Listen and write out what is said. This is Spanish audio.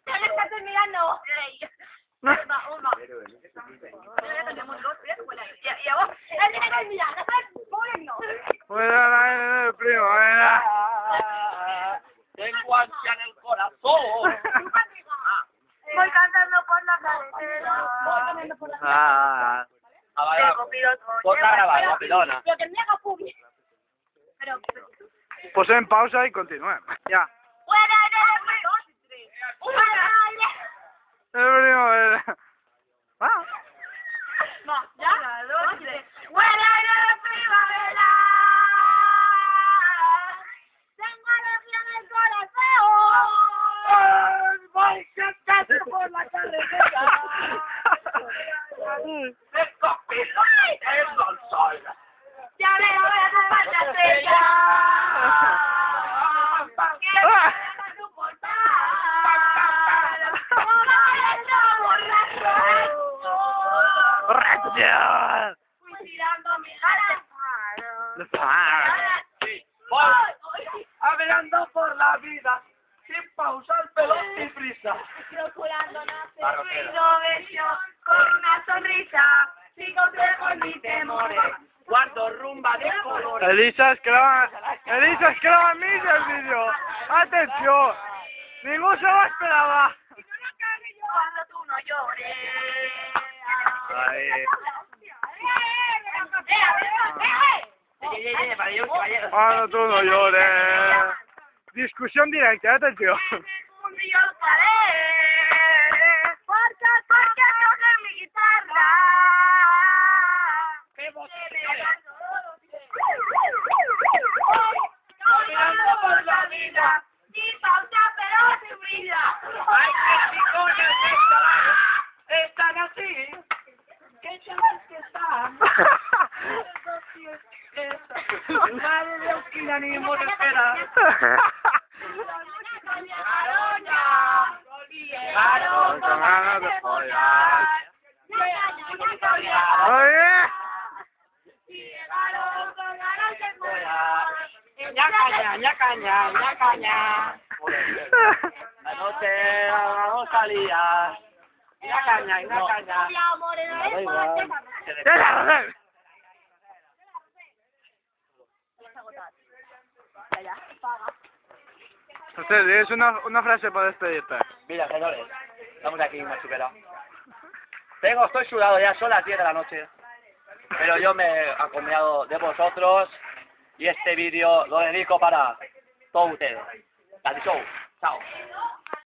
Ya le está terminando. Y a vos, él tiene que mirar, no. Buena la primavera. Tengo ansia en el corazón. Voy cantando por la carretera. Ah. Ponte a grabar, la pilona. Pero que me haga publi. Pero... Pues en pausa y continúen. Ya. ¡Buen aire de primavera! ¡Buen aire! De primavera. Ah. No, ¿ya? 2 y 3. ¡Buen aire de primavera! ¡Tengo alegría en el corazón! ¡Voy cantando por la carretera! ¡Tengo pilones en el sol! ¡Ya veo a tu fantasía! ¡Que me dejas tu portal! ¡Como vayas a borracho! Fui tirando mis ganas. Sí, voy hablando por la vida, sin pausar, pero sin prisa. Procurando no ser ruido, bello, con una sonrisa. Sigo fiel con mis temores. Guardo rumba de colores. Elisa esclava en mí el vídeo. Atención. Ningún se lo esperaba. Cuando tú no llores. Ahí. Cuando tú no llores. Discusión directa, atención. Y yo paré. Porque toqué mi guitarra. ¡Qué voz! Caminando por la vida, sin pausa pero sin brida. ¡Ay, qué chicones están así! ¡Qué chavales que están! Madre de Osquina ni me espera. Llegaron con ganas de follar. Oye. Llegaron con ganas de follar. Ñacaña. La noche vamos a liar. Ñacaña. La morena Da de igual. Poche. Ya, paga. Entonces, es una frase para despedirte. Mira, señores, estamos aquí en Machupera. Estoy sudado ya, son las 10 de la noche. Pero yo me he acompañado de vosotros y este vídeo lo dedico para todos ustedes. Show. Chao.